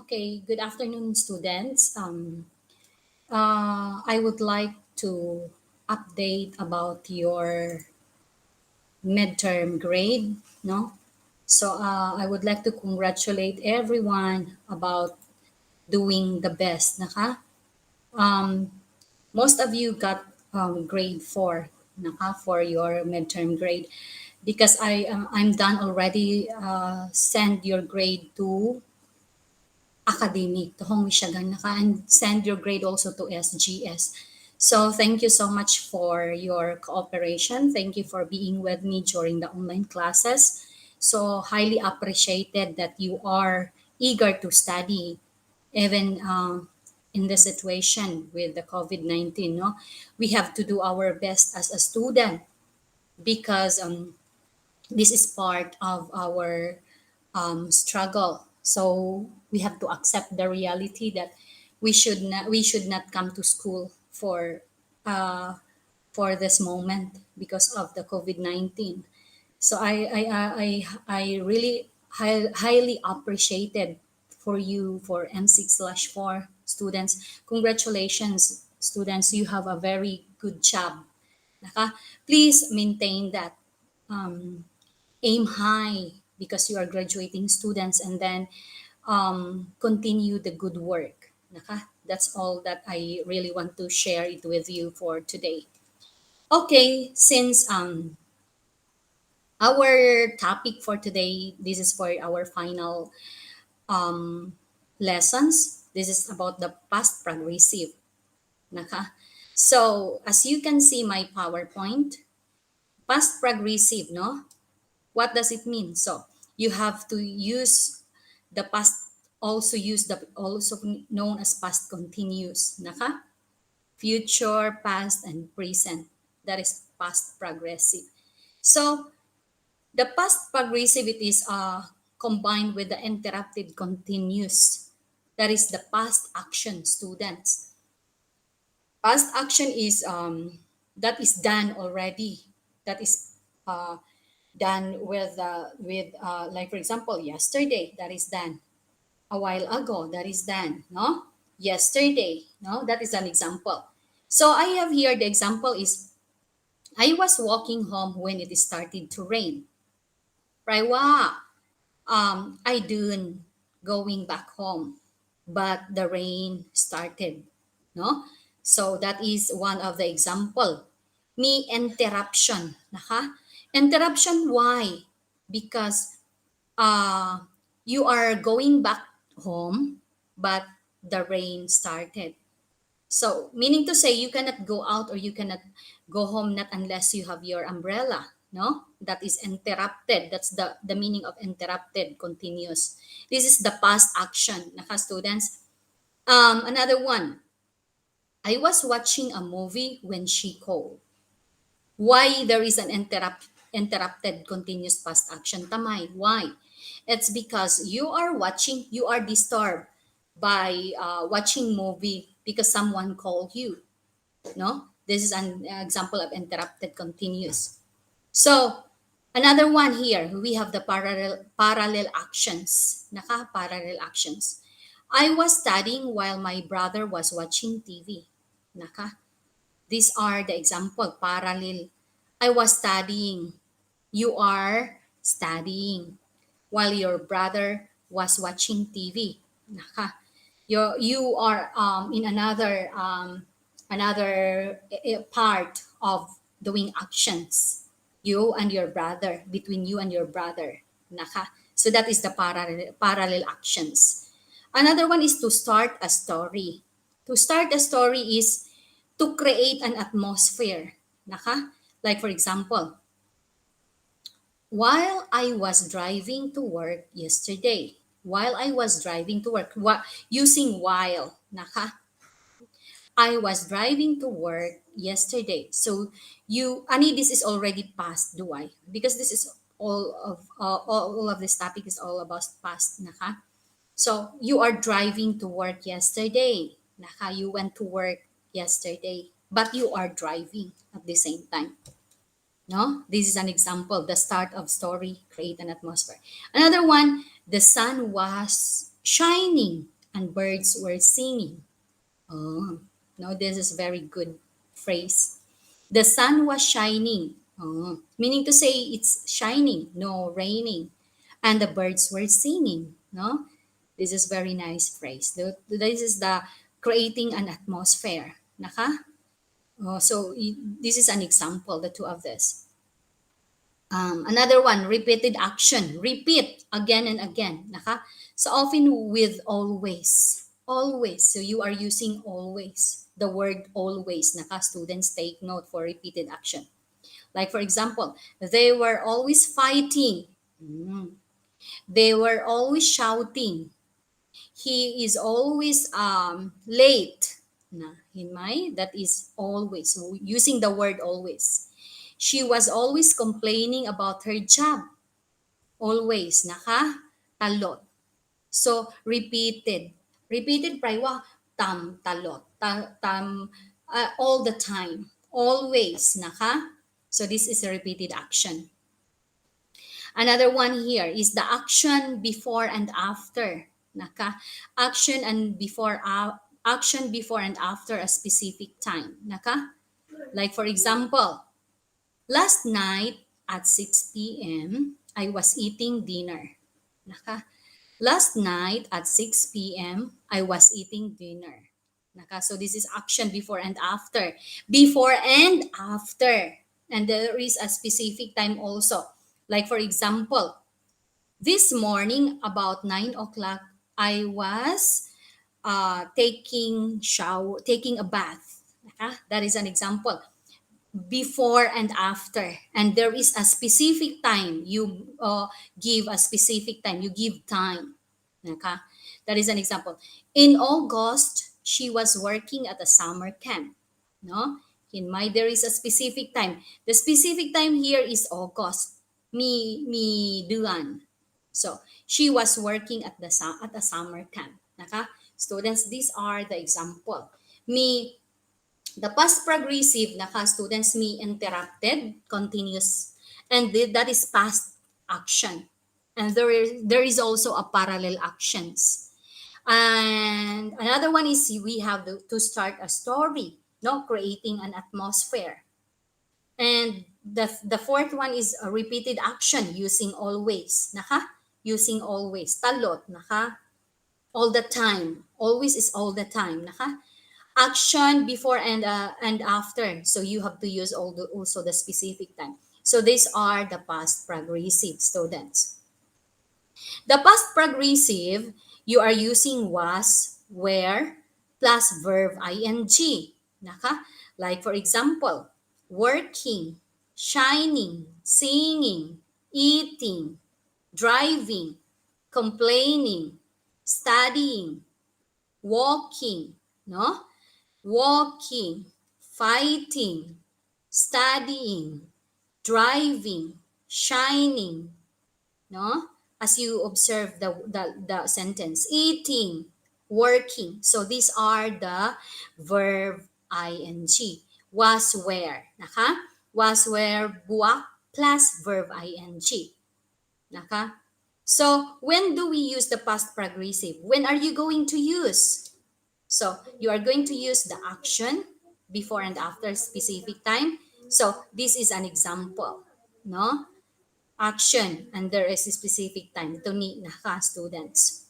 Okay, good afternoon, students. I would like to update about your midterm grade, no? I would like to congratulate everyone about doing the best, naka? Um, Most of you got grade 4, naka, for your midterm grade because I'm done already. Send your grade to academic to Hong Michigan and send your grade also to SGS. So thank you so much for your cooperation. Thank you for being with me during the online classes. So highly appreciated that you are eager to study even in the situation with the COVID-19. No, we have to do our best as a student because this is part of our struggle. So we have to accept the reality that we should not come to school uh, for this moment because of the COVID-19. So I really highly appreciated for you for M6/4 students. Congratulations, students! You have a very good job. Naka, please maintain that. Aim high because you are graduating students and then continue the good work. Naka? That's all that I really want to share it with you for today. Okay, since our topic for today, this is for our final um, lessons. This is about the past progressive. Naka? So as you can see my PowerPoint, past progressive, no? What does it mean? So you have to use the past, also use the also known as past continuous. Naka? Future, past, and present. That is past progressive. So the past progressive it is combined with the interrupted continuous. That is the past action, students. Past action is that is done already. That is uh, done with like for example yesterday, that is done. A while ago, that is done, no? Yesterday, no? That is an example. So I have here the example is I was walking home when it started to rain. Right? Wow. I done going back home, but the rain started, no? So that is one of the example. Me interruption, naka? Interruption why? Because uh you are going back home, but the rain started. So, meaning to say, you cannot go out or you cannot go home not unless you have your umbrella. No, that is interrupted. That's the meaning of interrupted continuous. This is the past action. Naka students. Another one. I was watching a movie when she called. Why there is an interrupted continuous past action? Tamay. Why? It's because you are disturbed by watching movie because someone called you, no? This is an example of interrupted continuous. So another one here, we have the parallel actions. Naka parallel actions. I was studying while my brother was watching TV. Naka. These are the example parallel. I was studying. You are studying while your brother was watching TV. Naka. You are in another part of doing actions, you and your brother, between you and your brother. Naka. So that is the parallel actions. Another one is to start a story. To start a story is to create an atmosphere. Naka. Like for example, while I was driving to work yesterday, while I was driving to work, using while, naka, I was driving to work yesterday. So Ani, this is already past, do I? Because this is all of this topic is all about past, naka. So you are driving to work yesterday, naka. You went to work yesterday, but you are driving at the same time. No, this is an example. The start of story create an atmosphere. Another one, the sun was shining and birds were singing. Oh, no, this is very good phrase. The sun was shining. Oh, meaning to say it's shining, no raining. And the birds were singing. No, this is very nice phrase. This is the creating an atmosphere. Naka? Oh, so this is an example, the two of this. Another one, repeated action. Repeat again and again. Naka? So often with always. Always. So you are using always. The word always. Naka, students take note for repeated action. Like for example, they were always fighting. Mm. They were always shouting. He is always late. Na, in my, that is always. So using the word always. She was always complaining about her job. Always, talot. So, repeated. Repeated praywa, talot. All the time. Always, So, this is a repeated action. Another one here is the action before and after. Naka. Action before and after a specific time. Like for example, last night at 6 p.m., I was eating dinner. Naka, last night at 6 p.m., I was eating dinner. So this is action before and after. Before and after. And there is a specific time also. Like for example, this morning about 9 o'clock, I was taking a bath. That is an example before and after, and there is a specific time you give a specific time, you give time. Okay? That is an example. In August she was working at a summer camp. No, in my, there is a specific time. The specific time here is August. Mi duan. So she was working at at a summer camp. Okay? Students, these are the example. Me, the past progressive, students, may interrupted, continuous, and that is past action. And there is also a parallel actions. And another one is we have to start a story, no, creating an atmosphere. And the fourth one is a repeated action using always, using always, talot, all the time. Always is all the time, action before and after, so you have to use also the specific time. So these are the past progressive, students. The past progressive, you are using was, were, plus verb ing. Like for example, working, shining, singing, eating, driving, complaining, studying, walking, no, walking, fighting, studying, driving, shining, no? As you observe the sentence, eating, working. So these are the verb ing. Was, where, was, where, buwak plus verb ing. So when do we use the past progressive? When are you going to use? So you are going to use the action before and after specific time. So this is an example, no? Action and there is a specific time. Ito ni students.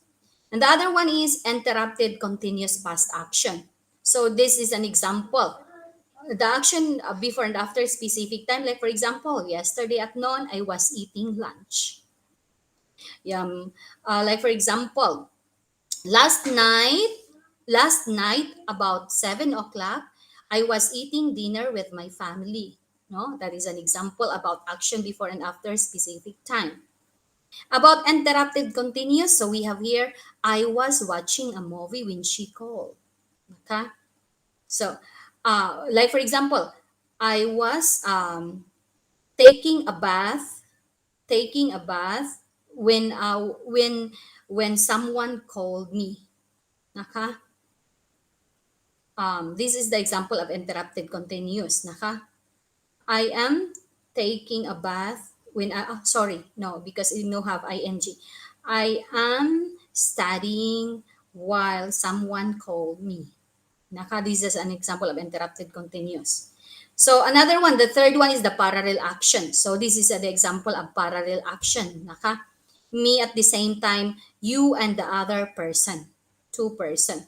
And the other one is interrupted continuous past action. So this is an example. The action before and after specific time. Like for example, yesterday at noon, I was eating lunch. Like for example, Last night, about 7 o'clock, I was eating dinner with my family. No, that is an example about action before and after specific time. About interrupted continuous, so we have here, I was watching a movie when she called. Okay, so like for example, I was taking a bath, when someone called me. Okay. This is the example of interrupted continuous. I am taking a bath when I, sorry, no, because you no have ing. I am studying while someone called me. Naka, this is an example of interrupted continuous. So another one, the third one is the parallel action. So this is the example of parallel action. Naka, me at the same time, you and the other person, two person.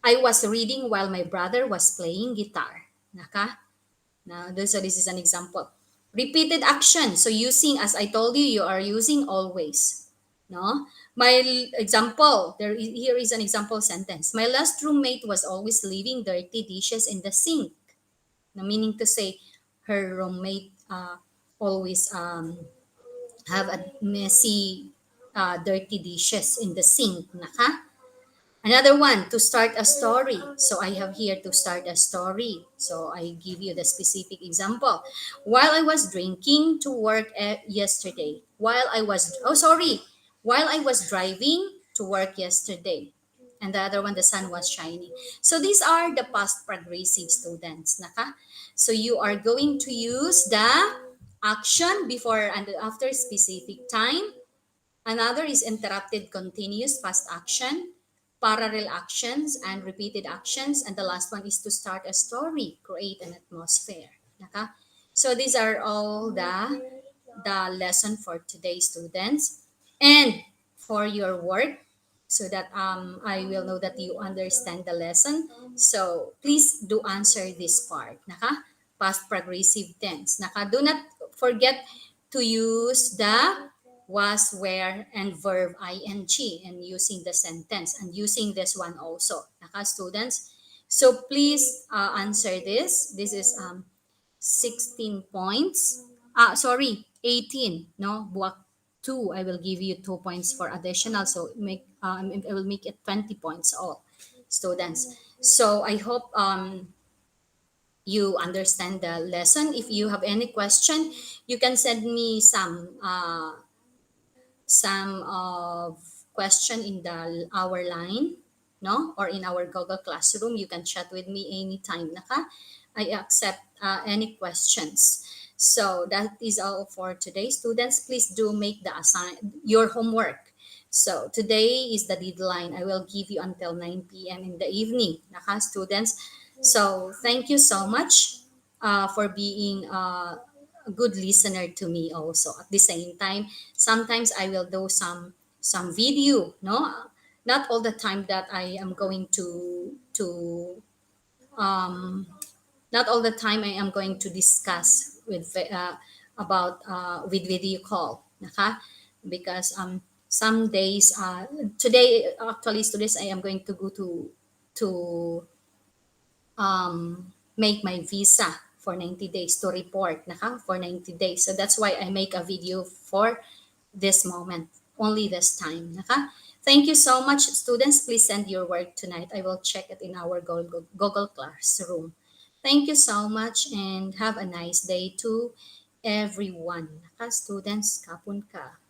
I was reading while my brother was playing guitar. Naka, now, so this is an example. Repeated action. So using, as I told you, you are using always. No? My example, here is an example sentence. My last roommate was always leaving dirty dishes in the sink. Now, meaning to say, her roommate always have a messy, dirty dishes in the sink. Naka? Another one, to start a story. So I have here to start a story. So I give you the specific example. While I was drinking to work yesterday, while I was driving to work yesterday. And the other one, the sun was shining. So these are the past progressive students. Naka? So you are going to use the action before and after specific time. Another is interrupted continuous past action, parallel actions, and repeated actions. And the last one is to start a story, create an atmosphere. Naka? So these are all the lesson for today, students. And for your work, so that I will know that you understand the lesson. So please do answer this part. Naka? Past progressive tense. Naka? Do not forget to use the was, where, and verb ing and using the sentence and using this one also. Naka, students? So please answer this. This is 16 points. Sorry, 18. No, buwak 2. I will give you 2 points for additional. So I will make it 20 points all, students. So I hope you understand the lesson. If you have any question, you can send me some of question in the our line, no, or in our Google Classroom. You can chat with me anytime. Naka, I accept any questions. So that is all for today, students. Please do make the your homework. So today is the deadline. I will give you until 9 p.m. in the evening, naka, students. So thank you so much for being a good listener to me also. At the same time, sometimes I will do some video, no, not all the time that I am going to um not all the time I am going to discuss with about with video call, naka, because some days today actually students I am going to go to make my visa for 90 days to report, naka, for 90 days. So that's why I make a video for this moment, only this time. Naka? Thank you so much, students. Please send your work tonight. I will check it in our Google Classroom. Thank you so much and have a nice day to everyone. Naka, students, kapun ka.